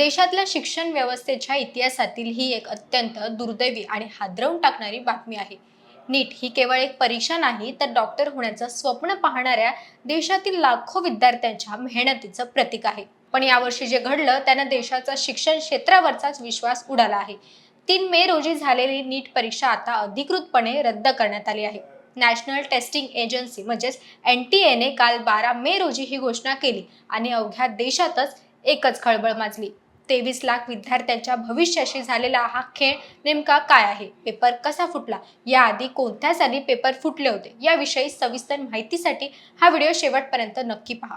देशातल्या शिक्षण व्यवस्थेच्या इतिहासातील ही एक अत्यंत दुर्दैवी आणि हादरवून टाकणारी बातमी आहे. नीट ही केवळ एक परीक्षा नाही, तर डॉक्टर होण्याचं स्वप्न पाहणाऱ्या देशातील लाखो विद्यार्थ्यांच्या मेहनतीचं प्रतीक आहे. पण यावर्षी जे घडलं त्यानं देशाचा शिक्षण क्षेत्रावरचाच विश्वास उडाला आहे. 3 मे रोजी झालेली नीट परीक्षा आता अधिकृतपणे रद्द करण्यात आली आहे. नॅशनल टेस्टिंग एजन्सी म्हणजेच NTA ने काल 12 मे रोजी ही घोषणा केली आणि अवघ्या देशातच एकच खळबळ माजली. 23 लाख विद्यार्थ्यांच्या भविष्याशी झालेला हा खेळ नेमका काय आहे, पेपर कसा फुटला, याआधी कोणत्या साली पेपर फुटले होते, याविषयी सविस्तर माहितीसाठी हा व्हिडिओ शेवटपर्यंत नक्की पहा.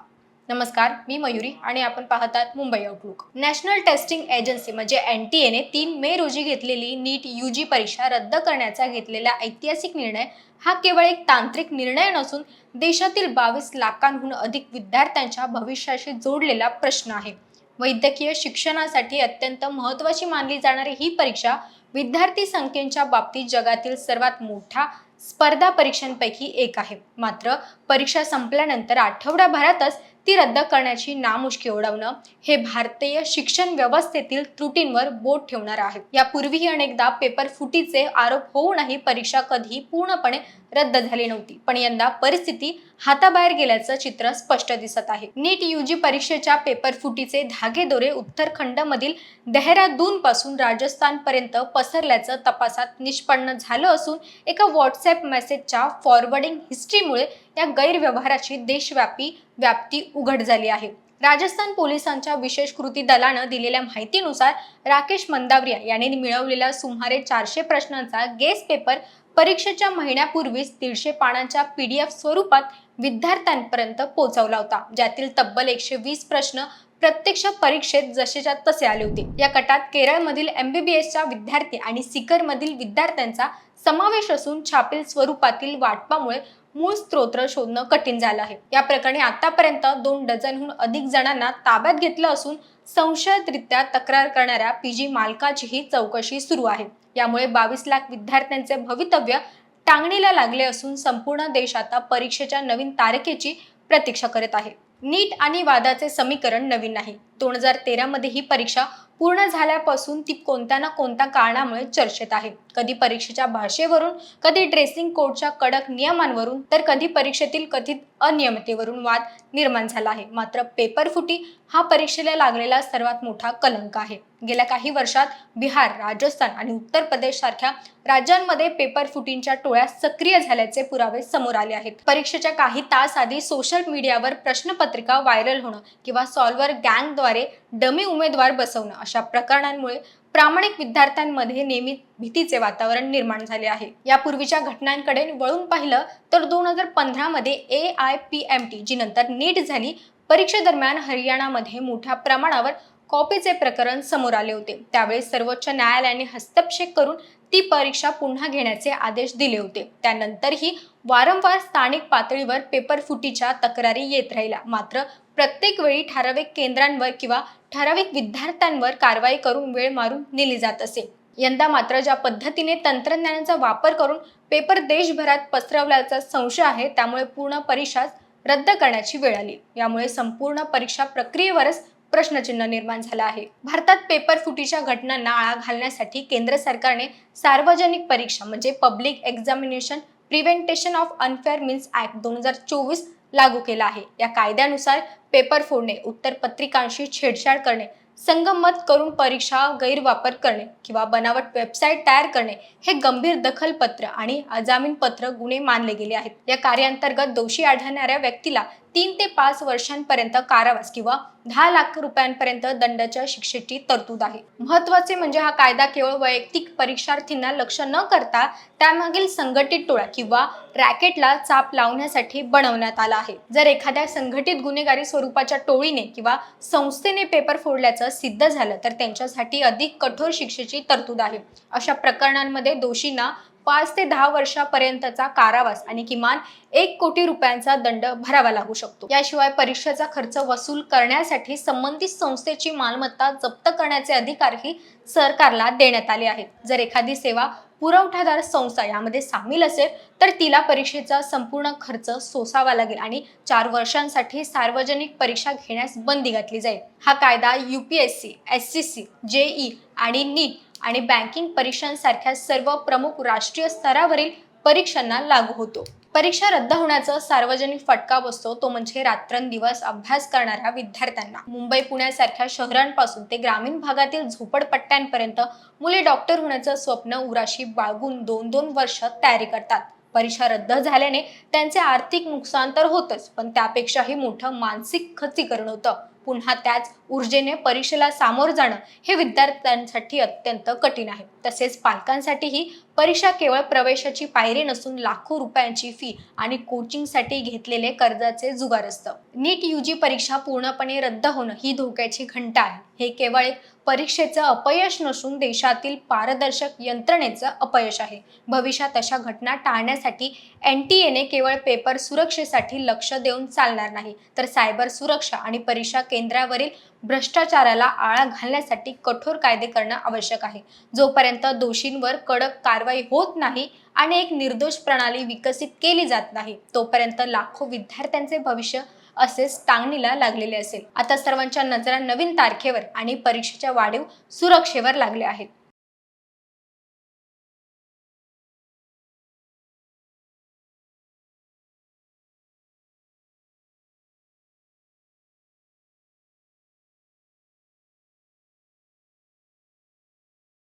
नमस्कार, मी मयुरी आणि आपण पाहतात Mumbai outlook. National testing agency म्हणजे NTA ने 3 मे रोजी घेतलेली नीट UG परीक्षा रद्द करण्याचा घेतलेला ऐतिहासिक निर्णय हा केवळ एक तांत्रिक निर्णय नसून देशातील 22 लाखांहून अधिक विद्यार्थ्यांच्या भविष्याशी जोडलेला प्रश्न आहे. वैद्यकीय शिक्षणासाठी अत्यंत महत्त्वाची मानली जाणारी ही परीक्षा विद्यार्थी संख्येच्या बाबतीत जगातील सर्वात मोठ्या स्पर्धा परीक्षांपैकी एक आहे. मात्र परीक्षा संपल्यानंतर आठवड्याभरातच ती रद्द करण्याची नामुष्की ओढवणं हे भारतीय शिक्षण व्यवस्थेतील त्रुटींवर बोट ठेवणार आहे. यापूर्वीही अनेकदा पेपर फुटीचे आरोप होऊनही परीक्षा कधीही पूर्णपणे रद्द झाली नव्हती. पण यंदा परिस्थिती हाताबाहेर गेल्याचं चित्र स्पष्ट दिसत आहे. नीट UG परीक्षेच्या पेपर फुटीचे धागेदोरे उत्तराखंडमधील देहरादून पासून राजस्थान पर्यंत पसरल्याचं तपासात निष्पन्न झालं असून एका व्हॉट्सअप मेसेजच्या फॉरवर्डिंग हिस्ट्रीमुळे या गैरव्यवहाराची देशव्यापी व्याप्ती उघड झाली आहे. राजस्थान पोलिसांच्या विशेष कृती दलानं दिलेल्या माहितीनुसार राकेश मंदाविया यांनी मिळवलेला सुमारे 400 प्रश्नांचा गेस पेपर परीक्षेच्या महिन्यापूर्वीच 150 पानांच्या PDF स्वरूपात विद्यार्थ्यांपर्यंत पोहोचवला होता, ज्यातील तब्बल 120 प्रश्न प्रत्यक्ष परीक्षेत जसेच्या तसे आले होते. या कटात केरळमधील MBBSच्या विद्यार्थी आणि सीकरमधील विद्यार्थ्यांचा समावेश असून छापील स्वरूपातील वाटपामुळे मूळ स्त्रोत शोधणं कठीण झालं आहे. या प्रकरणी आतापर्यंत 2 डझनहून अधिक जणांना ताब्यात घेतलं असून संशयितरित्या तक्रार करणाऱ्या PG मालकाचीही चौकशी सुरू आहे. यामुळे 22 लाख विद्यार्थ्यांचे भवितव्य टांगणीला लागले असून संपूर्ण देश आता परीक्षेच्या नवीन तारखेची प्रतीक्षा करत आहे. नीट आणि वादाचे समीकरण नवीन नाही. 2013 मध्ये ही परीक्षा पूर्ण झाल्यापासून ती कोणत्या ना कोणत्या कारणामुळे चर्चेत आहे. कधी परीक्षेच्या भाषेवरून, कधी ड्रेसिंग कोडच्या कडक नियमांवरून, तर कधी परीक्षेतील कथित अनियमिततेवरून वाद निर्माण झाला आहे. मात्र पेपर फुटी हा परीक्षेला लागलेला सर्वात मोठा कलंक आहे. गेल्या काही वर्षात बिहार, राजस्थान आणि उत्तर प्रदेश सारख्या राज्यांमध्ये पेपर फुटींच्या टोळ्या सक्रिय झाल्याचे पुरावे समोर आले आहेत. परीक्षेच्या काही तास आधी सोशल मीडियावर प्रश्नपत्रिका व्हायरल होणं किंवा सॉल्व्हर गँगद्वारे डमी उमेदवार बसवणं अशा प्रकरणांमुळे प्रामाणिक विद्यार्थ्यांमध्ये नेहमी भीतीचे वातावरण निर्माण झाले आहे. यापूर्वीच्या घटनांकडे वळून पाहिलं तर 2015 मध्ये AIPMT जी नंतर नीट झाली, परीक्षेदरम्यान हरियाणामध्ये मोठ्या प्रमाणावर कॉपीचे प्रकरण समोर आले होते. त्यावेळी सर्वोच्च न्यायालयाने हस्तक्षेप करून ती परीक्षा पुन्हा घेण्याचे आदेश दिले होते. त्यानंतरही वारंवार स्थानिक पातळीवर पेपर फुटीच्या तक्रारी येत राहिल्या. मात्र प्रत्येक वेळी ठराविक केंद्रांवर किंवा ठराविक विद्यार्थ्यांवर कारवाई करून वेळ मारून नेली जात असे. यंदा मात्र ज्या पद्धतीने तंत्रज्ञानाचा वापर करून पेपर देशभरात पसरवल्याचा संशय आहे, त्यामुळे पूर्ण परीक्षा रद्द करण्याची वेळ आली. यामुळे संपूर्ण परीक्षा प्रक्रियेवरच प्रश्नचिन्ह निर्माण झाला आहे. भारतात पेपर फुटीच्या घटनांना आळा घालण्यासाठी केंद्र सरकारने सार्वजनिक परीक्षा म्हणजे public examination prevention of unfair means act 2024 लागू केला आहे. या कायद्यानुसार पेपर फोडणे, उत्तरपत्रिकांशी छेडछाड करणे, संगमत करून परीक्षा गैरवापर करणे किंवा बनावट वेबसाईट तयार करणे हे गंभीर दखलपत्र आणि अजामीनपत्र गुन्हे मानले गेले आहेत. या कार्याअंतर्गत दोषी आढळणाऱ्या व्यक्तीला 3 ते 5 वर्षांपर्यंत कारावास किंवा 10 लाख रुपयांपर्यंत दंडाच्या शिक्षेची तरतूद आहे. महत्त्वाचे म्हणजे हा कायदा केवळ वैयक्तिक परीक्षार्थींना लक्ष्य न करता त्यामागील संघटित टोळा किंवा रॅकेटला चाप लावण्यासाठी बनवण्यात आला आहे. जर एखाद्या संघटित गुन्हेगारी स्वरूपाच्या टोळीने किंवा संस्थेने पेपर फोडल्याचं सिद्ध झालं तर त्यांच्यासाठी अधिक कठोर शिक्षेची तरतूद आहे. अशा प्रकरणांमध्ये दोषींना 5 ते 10 वर्षापर्यंतचा कारावास आणि किमान 1 कोटी रुपयांचा दंड भरावा लागू शकतो. याशिवाय परीक्षेचा खर्च वसूल करण्यासाठी संबंधित संस्थेची मालमत्ता जप्त करण्याचे अधिकारही सरकारला देण्यात आले आहेत. जर एखादी सेवा पुरवठादार संस्था यामध्ये सामील असेल तर तिला परीक्षेचा संपूर्ण खर्च सोसावा लागेल आणि 4 वर्षांसाठी सार्वजनिक परीक्षा घेण्यास बंदी घातली जाईल। हा कायदा UPSC, SCC, JEE आणि नीट आणि बँकिंग परीक्षांसारख्या सर्व प्रमुख राष्ट्रीय स्तरावरील परीक्षांना लागू होतो। परीक्षा रद्द होण्याचा सार्वजनिक फटका बसतो तो म्हणजे रात्रंदिवस अभ्यास करणाऱ्या विद्यार्थ्यांना। मुंबई पुण्यासारख्या शहरांपासून ते ग्रामीण भागातील झोपडपट्ट्यांपर्यंत मुले डॉक्टर होण्याचं स्वप्न उराशी बाळगून 2-2 वर्ष तयारी करतात। परीक्षा रद्द झाल्याने त्यांचे आर्थिक नुकसान तर होतच, पण त्यापेक्षाही मोठं मानसिक खच्चीकरण होतं। पुन्हा त्याच ऊर्जेने परीक्षेला सामोरं जाणं हे विद्यार्थ्यांसाठी अत्यंत कठीण आहे। तसेच पालकांसाठीही परीक्षा केवळ प्रवेशाची पायरी नसून लाखो रुपयांची फी आणि कोचिंगसाठी घेतलेले कर्जाचे जुगार असतं। नीट UG परीक्षा पूर्णपणे रद्द होणं ही धोक्याची घंटा आहे। हे केवळ एक परीक्षेचं अपयश नसून देशातील पारदर्शक यंत्रणेचं अपयश आहे। भविष्यात अशा घटना टाळण्यासाठी NTA केवळ पेपर सुरक्षेसाठी लक्ष देऊन चालणार नाही, तर सायबर सुरक्षा आणि परीक्षा केंद्रावरील भ्रष्टाचाराला आळा घालण्यासाठी कठोर कायदे करणं आवश्यक आहे। जोपर्यंत दोषींवर कडक कारवाई होत नाही आणि एक निर्दोष प्रणाली विकसित केली जात नाही, तोपर्यंत लाखो विद्यार्थ्यांचे भविष्य असेच टांगणीला लागलेले असेल। आता सर्वांच्या नजरा नवीन तारखेवर आणि परीक्षेच्या वाढीव सुरक्षेवर लागल्या आहेत।